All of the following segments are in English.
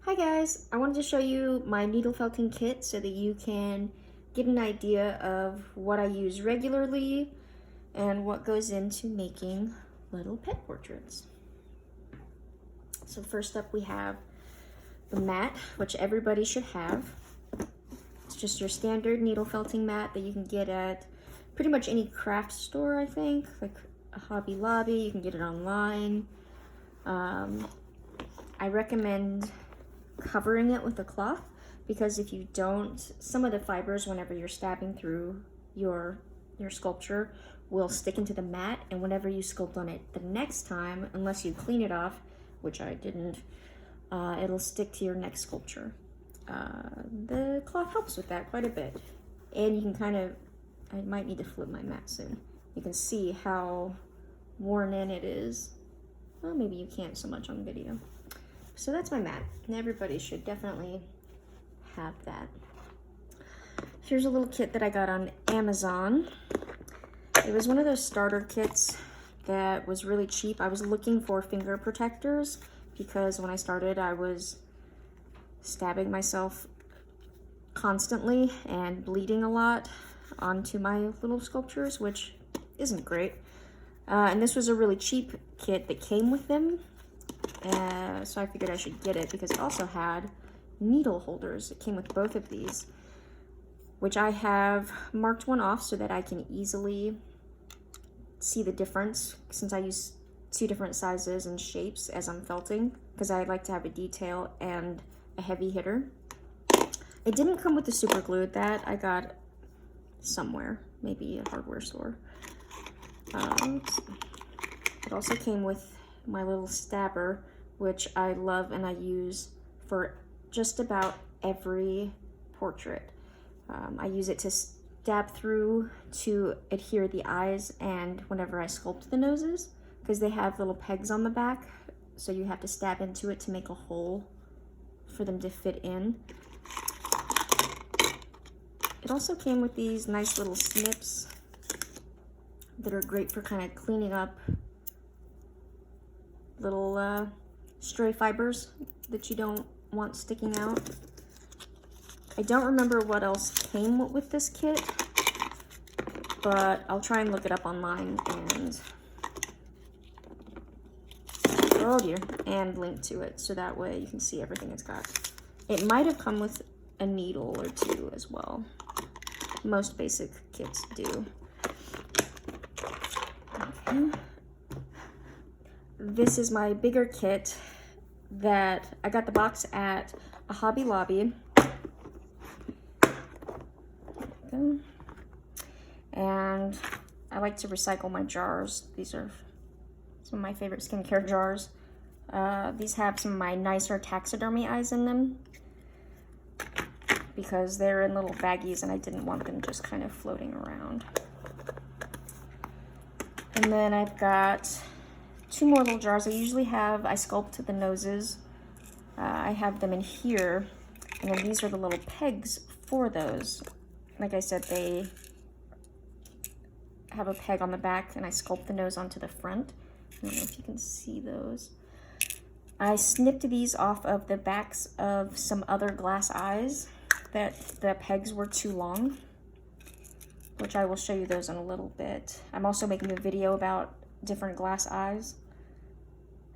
Hi guys, I wanted to show you my needle felting kit so that you can get an idea of what I use regularly and what goes into making little pet portraits. So first up we have the mat, which everybody should have. It's just your standard needle felting mat that you can get at pretty much any craft store, I think, like a Hobby Lobby. You can get it online. I recommend covering it with a cloth because if you don't, some of the fibers, whenever you're stabbing through your sculpture, will stick into the mat, and whenever you sculpt on it the next time, unless you clean it off, which I didn't, it'll stick to your next sculpture. The cloth helps with that quite a bit, and you can kind of, I might need to flip my mat soon. You can see how worn in it is. Well, maybe you can't so much on video. So that's my mat, and everybody should definitely have that. Here's a little kit that I got on Amazon. It was one of those starter kits that was really cheap. I was looking for finger protectors because when I started, I was stabbing myself constantly and bleeding a lot onto my little sculptures, which isn't great. And this was a really cheap kit that came with them. So I figured I should get it because it also had needle holders. It came with both of these, which I have marked one off so that I can easily see the difference since I use two different sizes and shapes as I'm felting because I like to have a detail and a heavy hitter. It didn't come with the super glue. That I got somewhere, maybe a hardware store. It also came with my little stabber, which I love and I use for just about every portrait. I use it to stab through to adhere the eyes and whenever I sculpt the noses, because they have little pegs on the back, so you have to stab into it to make a hole for them to fit in. It also came with these nice little snips that are great for kind of cleaning up little stray fibers that you don't want sticking out. I don't remember what else came with this kit, but I'll try and look it up online and oh dear, and link to it so that way you can see everything it's got. It might have come with a needle or two as well. Most basic kits do. Okay. This is my bigger kit that I got the box at a Hobby Lobby. And I like to recycle my jars. These are some of my favorite skincare jars. These have some of my nicer Taxidermy Eyes in them because they're in little baggies and I didn't want them just kind of floating around. And then I've got two more little jars. I sculpt the noses. I have them in here, and then these are the little pegs for those. Like I said, they have a peg on the back, and I sculpt the nose onto the front. I don't know if you can see those. I snipped these off of the backs of some other glass eyes that the pegs were too long, which I will show you those in a little bit. I'm also making a video about different glass eyes,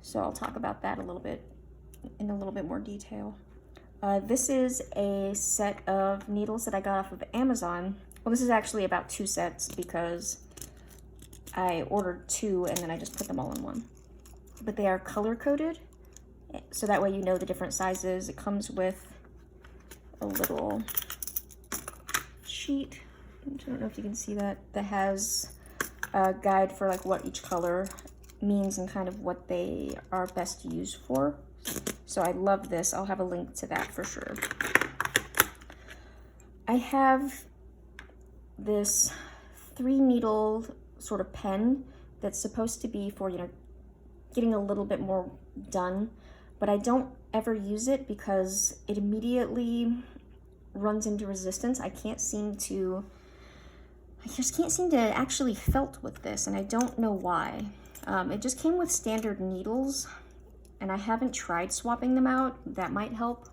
so I'll talk about that a little bit in a little bit more detail. This is a set of needles that I got off of Amazon. Well, this is actually about two sets because I ordered two and then I just put them all in one. But they are color coded, so that way you know the different sizes. It comes with a little sheet. I don't know if you can see that has a guide for like what each color means and kind of what they are best used for. So I love this. I'll have a link to that for sure. I have this 3-needle sort of pen that's supposed to be for, getting a little bit more done, but I don't ever use it because it immediately runs into resistance. I just can't seem to actually felt with this, and I don't know why. It just came with standard needles, and I haven't tried swapping them out. That might help,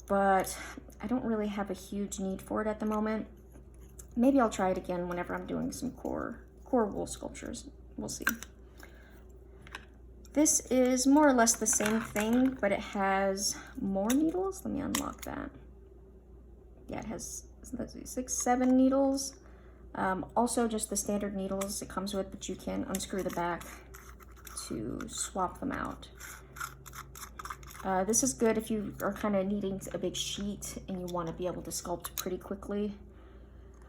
but I don't really have a huge need for it at the moment. Maybe I'll try it again whenever I'm doing some core wool sculptures. We'll see. This is more or less the same thing, but it has more needles. Let me unlock that. Yeah, it has, let's see, 6, 7 needles. Also just the standard needles it comes with, but you can unscrew the back to swap them out. This is good if you are kind of needing a big sheet and you want to be able to sculpt pretty quickly.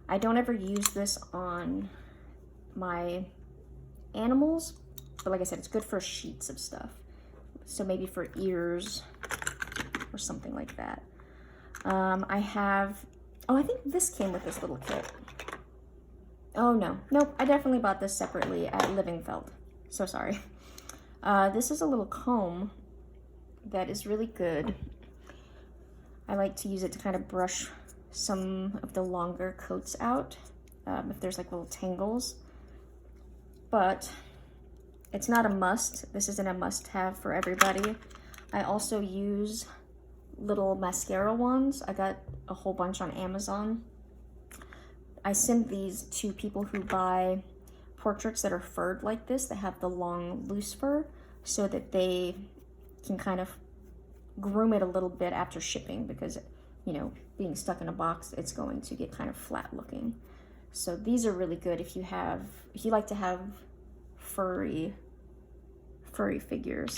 I don't ever use this on my animals, but like I said, it's good for sheets of stuff. So maybe for ears or something like that. I have, oh, I think this came with this little kit. Oh no, nope, I definitely bought this separately at Livingfeld. So sorry. This is a little comb that is really good. I like to use it to kind of brush some of the longer coats out, if there's like little tangles. But it's not a must. This isn't a must-have for everybody. I also use little mascara wands. I got a whole bunch on Amazon. I send these to people who buy portraits that are furred like this, that have the long, loose fur, so that they can kind of groom it a little bit after shipping, because, you know, being stuck in a box, it's going to get kind of flat looking. So these are really good if you like to have furry figures.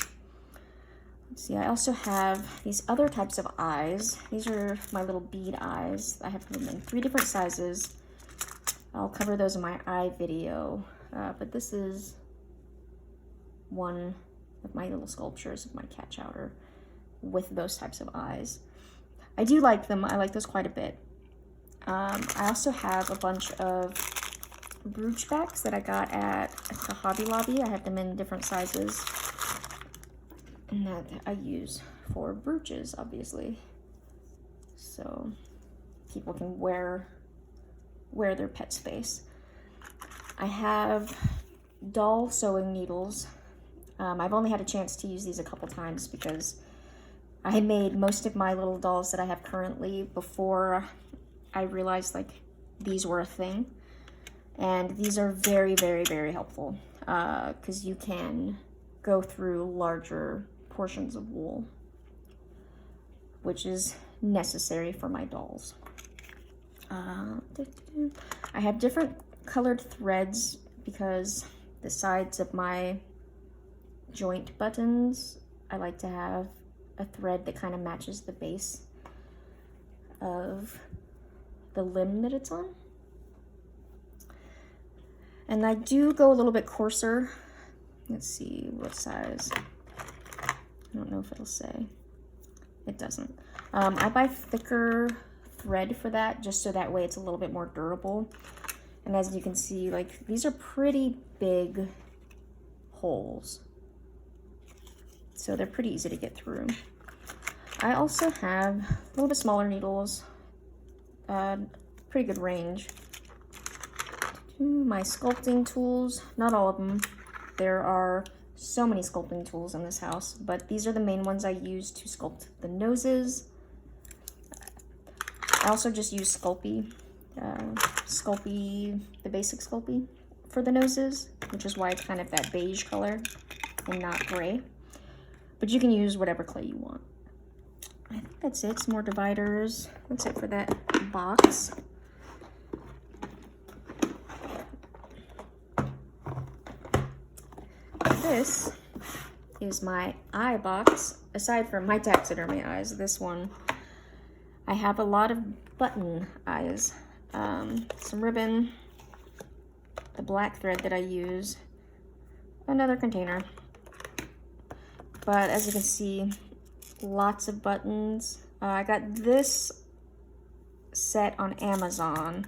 Let's see, I also have these other types of eyes. These are my little bead eyes. I have them in 3 different sizes. I'll cover those in my eye video, but this is one of my little sculptures of my cat chowder with those types of eyes. I do like them. I like those quite a bit. I also have a bunch of brooch backs that I got at the Hobby Lobby. I have them in different sizes, and that I use for brooches, obviously, so people can wear their pet's face. I have doll sewing needles. I've only had a chance to use these a couple times because I had made most of my little dolls that I have currently before I realized like these were a thing. And these are very, very, very helpful because you can go through larger portions of wool, which is necessary for my dolls. I have different colored threads because the sides of my joint buttons, I like to have a thread that kind of matches the base of the limb that it's on. And I do go a little bit coarser. Let's see what size. I don't know if it'll say. It doesn't. I buy thicker thread for that, just so that way it's a little bit more durable. And as you can see, like, these are pretty big holes, so they're pretty easy to get through. I also have a little bit smaller needles, pretty good range. My sculpting tools, not all of them. There are so many sculpting tools in this house, but these are the main ones I use to sculpt the noses. I also just use Sculpey, the basic Sculpey for the noses, which is why it's kind of that beige color and not gray. But you can use whatever clay you want. I think that's it. Some more dividers. That's it for that box. This is my eye box. Aside from my taxidermy eyes, this one, I have a lot of button eyes. Some ribbon, the black thread that I use, another container. But as you can see, lots of buttons. I got this set on Amazon,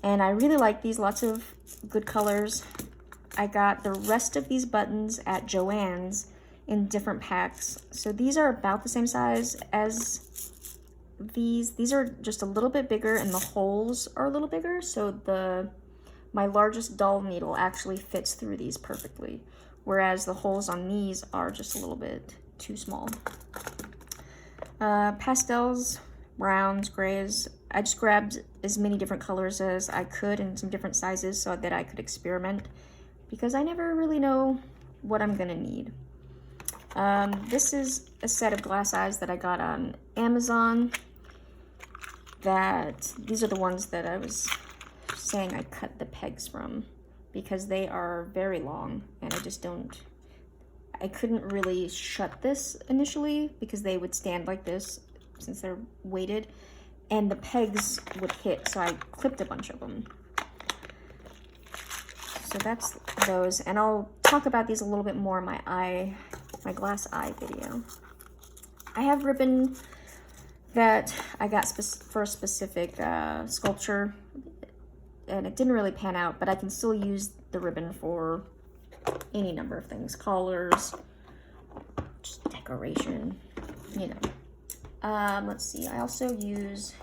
and I really like these, lots of good colors. I got the rest of these buttons at Joann's in different packs. So these are about the same size as these. These are just a little bit bigger, and the holes are a little bigger, so my largest doll needle actually fits through these perfectly, whereas the holes on these are just a little bit too small. Pastels, browns, grays. I just grabbed as many different colors as I could in some different sizes so that I could experiment, because I never really know what I'm gonna need. This is a set of glass eyes that I got on Amazon. These are the ones that I was saying I cut the pegs from, because they are very long and I couldn't really shut this initially because they would stand like this since they're weighted, and the pegs would hit, so I clipped a bunch of them. So that's those, and I'll talk about these a little bit more in my glass eye video. I have ribbon that I got for a specific sculpture, and it didn't really pan out, but I can still use the ribbon for any number of things, collars, just decoration, you know. Let's see, I also use,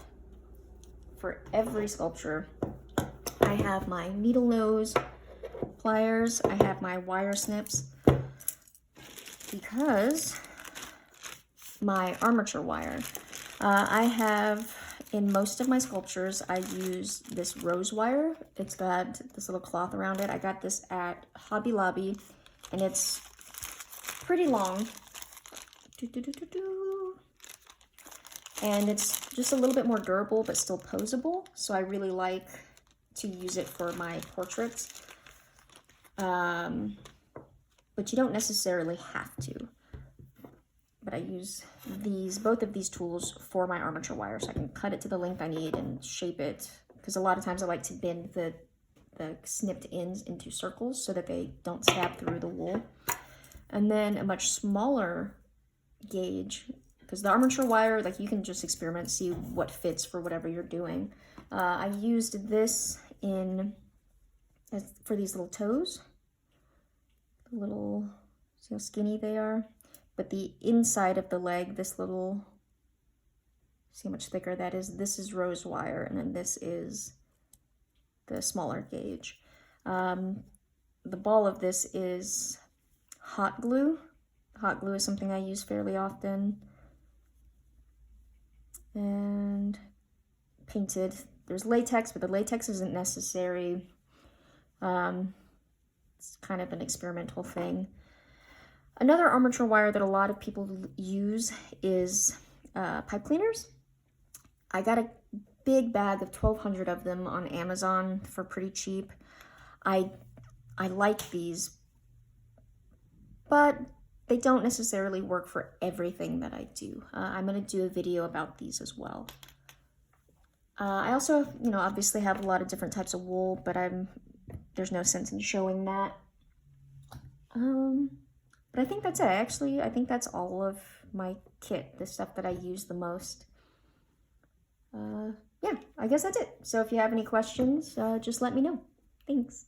for every sculpture, I have my needle nose pliers, I have my wire snips, because my armature wire, I have, in most of my sculptures, I use this rose wire. It's got this little cloth around it. I got this at Hobby Lobby, and it's pretty long. And it's just a little bit more durable, but still posable. So I really like to use it for my portraits. But you don't necessarily have to. But I use both of these tools for my armature wire, so I can cut it to the length I need and shape it, because a lot of times I like to bend the snipped ends into circles so that they don't stab through the wool. And then a much smaller gauge, because the armature wire, like, you can just experiment, see what fits for whatever you're doing. I used this for these little toes, see how skinny they are? But the inside of the leg, see how much thicker that is? This is rose wire, and then this is the smaller gauge. The ball of this is hot glue. Hot glue is something I use fairly often. And painted. There's latex, but the latex isn't necessary. It's kind of an experimental thing. Another armature wire that a lot of people use is pipe cleaners. I got a big bag of 1,200 of them on Amazon for pretty cheap. I like these, but they don't necessarily work for everything that I do. I'm going to do a video about these as well. I also, obviously have a lot of different types of wool, but there's no sense in showing that. But I think that's it. Actually, I think that's all of my kit, the stuff that I use the most. Yeah, I guess that's it. So if you have any questions, just let me know. Thanks.